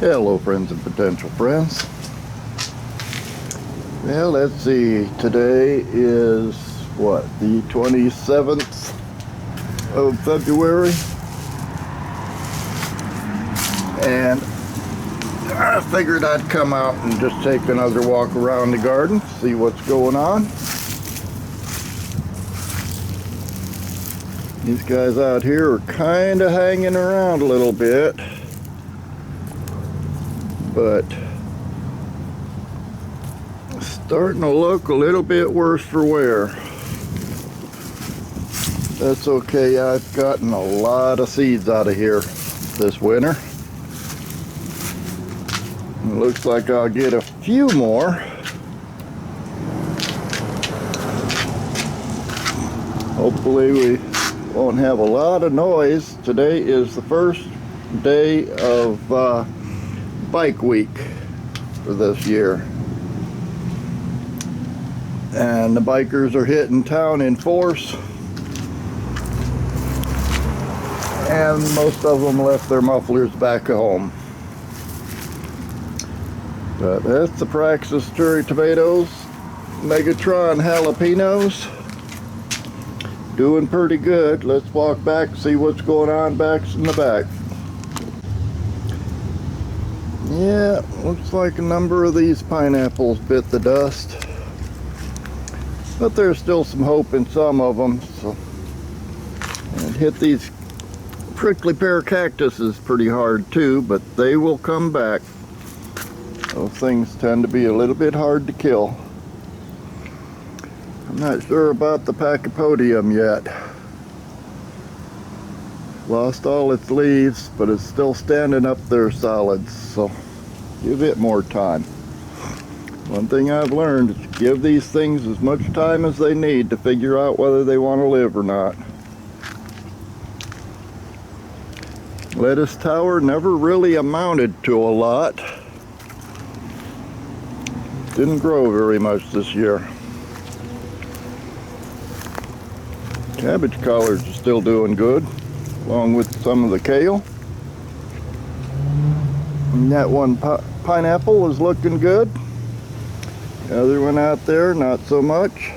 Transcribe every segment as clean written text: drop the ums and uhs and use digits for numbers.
Hello friends and potential friends. Well, let's see, today is what, the 27th of February, and I figured I'd come out and just take another walk around the garden, see what's going on. These guys out here are kind of hanging around a little bit, but starting to look a little bit worse for wear. That's okay, I've gotten a lot of seeds out of here this winter. It looks like I'll get a few more. Hopefully we won't have a lot of noise. Today is the first day of bike week for this year, and the bikers are hitting town in force, and most of them left their mufflers back at home. But that's the Praxis cherry tomatoes, Megatron jalapenos, doing pretty good. Let's walk back, see what's going on back in the back. Yeah, looks like a number of these pineapples bit the dust, but there's still some hope in some of them. So, and hit these prickly pear cactuses pretty hard too, but they will come back. Those things tend to be a little bit hard to kill. I'm not sure about the pachypodium yet. Lost all its leaves, but it's still standing up there solid, so give it more time. One thing I've learned is to give these things as much time as they need to figure out whether they want to live or not. Lettuce tower never really amounted to a lot. Didn't grow very much this year. Cabbage collards are still doing good, along with some of the kale. And that one pineapple is looking good. The other one out there, not so much.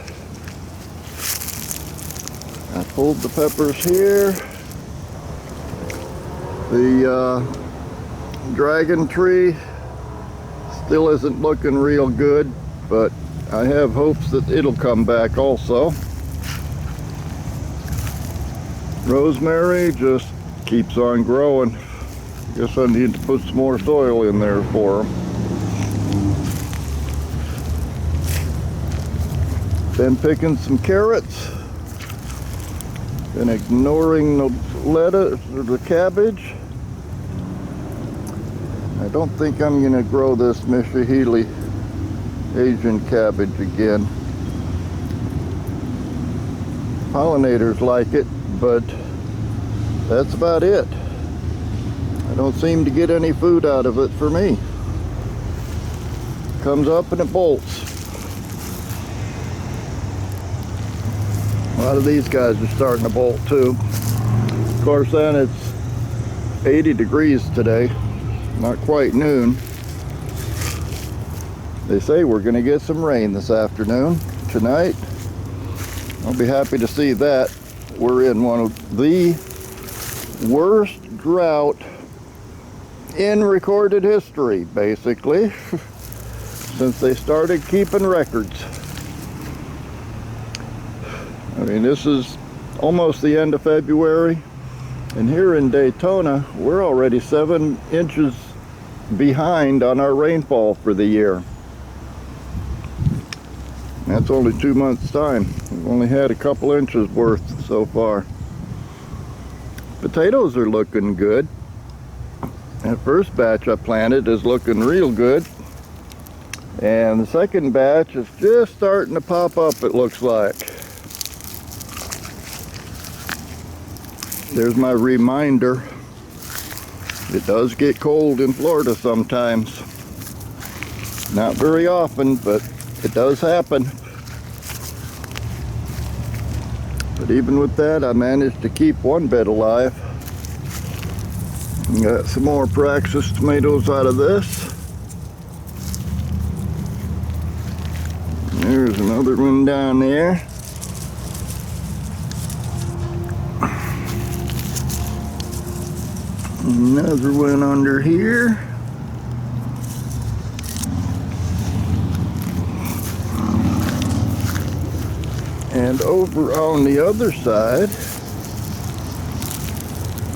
I pulled the peppers here. The dragon tree still isn't looking real good, but I have hopes that it'll come back also. Rosemary just keeps on growing. Guess I need to put some more soil in there for them. Been picking some carrots. Been ignoring the lettuce or the cabbage. I don't think I'm going to grow this Mishahili Asian cabbage again. Pollinators like it, but that's about it. I don't seem to get any food out of it for me. Comes up and it bolts. A lot of these guys are starting to bolt too. Of course, then it's 80 degrees today. Not quite noon. They say we're going to get some rain this afternoon, tonight. I'll be happy to see that. We're in one of the worst drought in recorded history, basically, since they started keeping records. I mean, this is almost the end of February, and here in Daytona, we're already 7 inches behind on our rainfall for the year. That's only 2 months' time. We've only had a couple inches worth so far. Potatoes are looking good. That first batch I planted is looking real good. And the second batch is just starting to pop up, it looks like. There's my reminder. It does get cold in Florida sometimes. Not very often, but it does happen. But even with that, I managed to keep one bed alive. Got some more Praxis tomatoes out of this. There's another one down there. Another one under here. And over on the other side,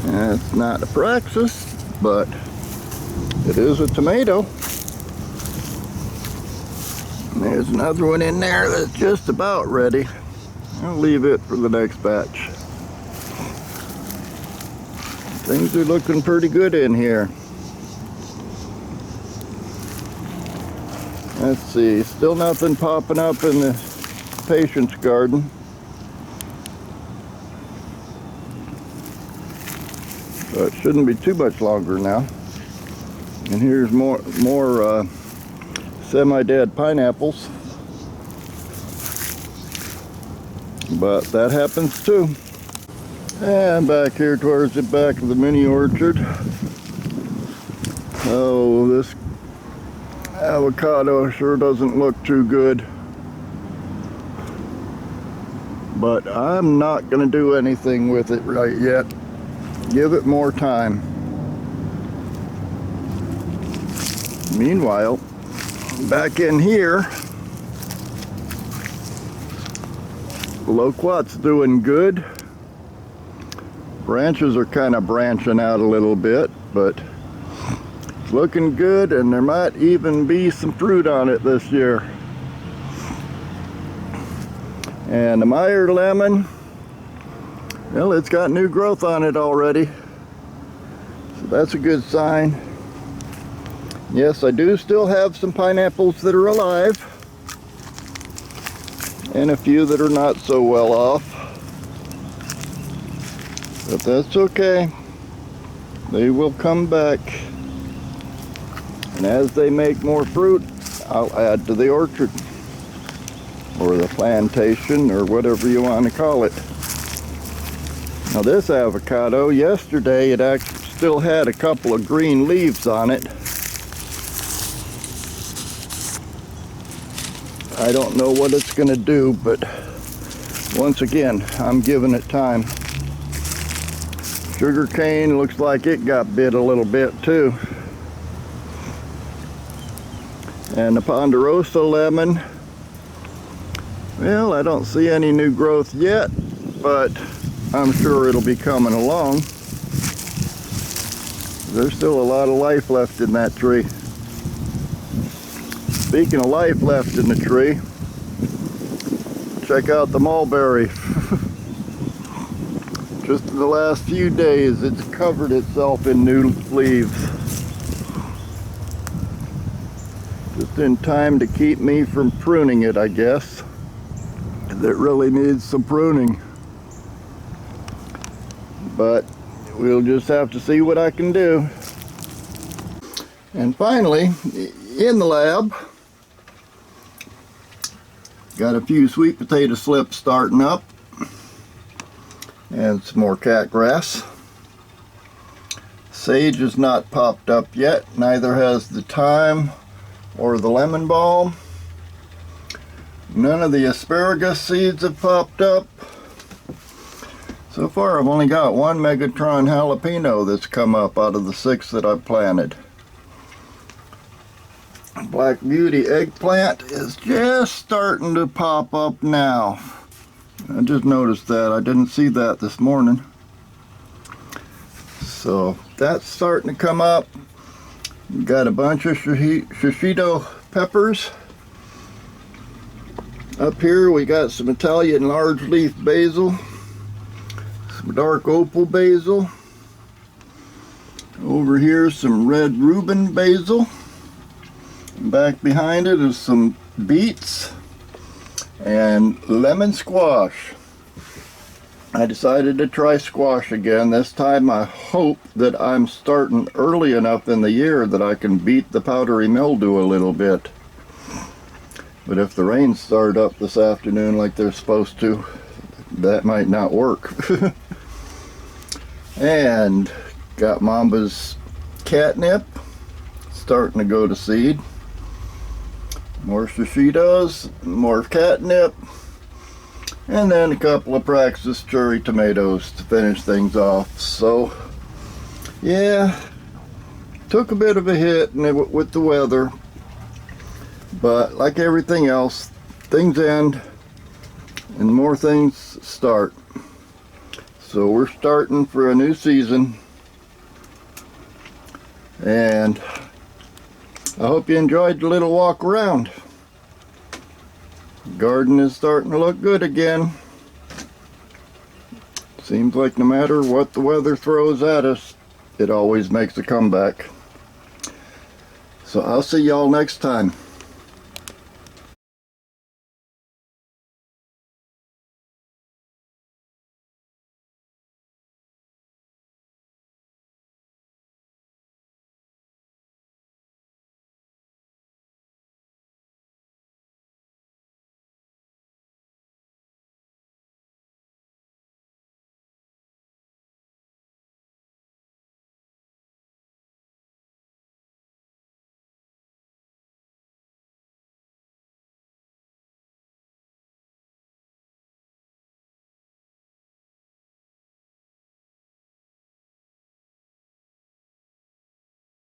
that's not a Praxis, but it is a tomato. And there's another one in there that's just about ready. I'll leave it for the next batch. Things are looking pretty good in here. Let's see, still nothing popping up in the patient's garden. So it shouldn't be too much longer now. And here's more semi-dead pineapples. But that happens too. And back here towards the back of the mini orchard. Oh, this avocado sure doesn't look too good. But I'm not going to do anything with it right yet. Give it more time. Meanwhile, back in here, loquat's doing good. Branches are kind of branching out a little bit, but it's looking good, and there might even be some fruit on it this year. And the Meyer lemon, well, it's got new growth on it already, so that's a good sign. Yes, I do still have some pineapples that are alive, and a few that are not so well off. But that's okay. They will come back. And as they make more fruit, I'll add to the orchard. Or the plantation, or whatever you want to call it. Now this avocado, yesterday it actually still had a couple of green leaves on it. I don't know what it's going to do, but once again, I'm giving it time. Sugar cane looks like it got bit a little bit too. And the Ponderosa lemon, well, I don't see any new growth yet, but I'm sure it'll be coming along. There's still a lot of life left in that tree. Speaking of life left in the tree, check out the mulberry. Just in the last few days, it's covered itself in new leaves. Just in time to keep me from pruning it, I guess. That really needs some pruning. But we'll just have to see what I can do. And finally, in the lab, got a few sweet potato slips starting up. And some more cat grass. Sage has not popped up yet, neither has the thyme or the lemon balm. None of the asparagus seeds have popped up. So far I've only got one Megatron jalapeno that's come up out of the 6 that I've planted. Black Beauty eggplant is just starting to pop up now. I just noticed that. I didn't see that this morning. So that's starting to come up. We've got a bunch of shishito peppers. Up here we got some Italian large leaf basil, some dark opal basil. Over here some red Reuben basil. And back behind it is some beets and lemon squash. I decided to try squash again. This time I hope that I'm starting early enough in the year that I can beat the powdery mildew a little bit. But if the rains start up this afternoon like they're supposed to, that might not work. And Got Mamba's catnip starting to go to seed. More shishitos, more catnip, and then a couple of Praxis cherry tomatoes to finish things off. So yeah, took a bit of a hit with the weather, but like everything else, things end and more things start. So we're starting for a new season, and I hope you enjoyed the little walk around. The garden is starting to look good again. Seems like no matter what the weather throws at us, it always makes a comeback. So I'll see y'all next time.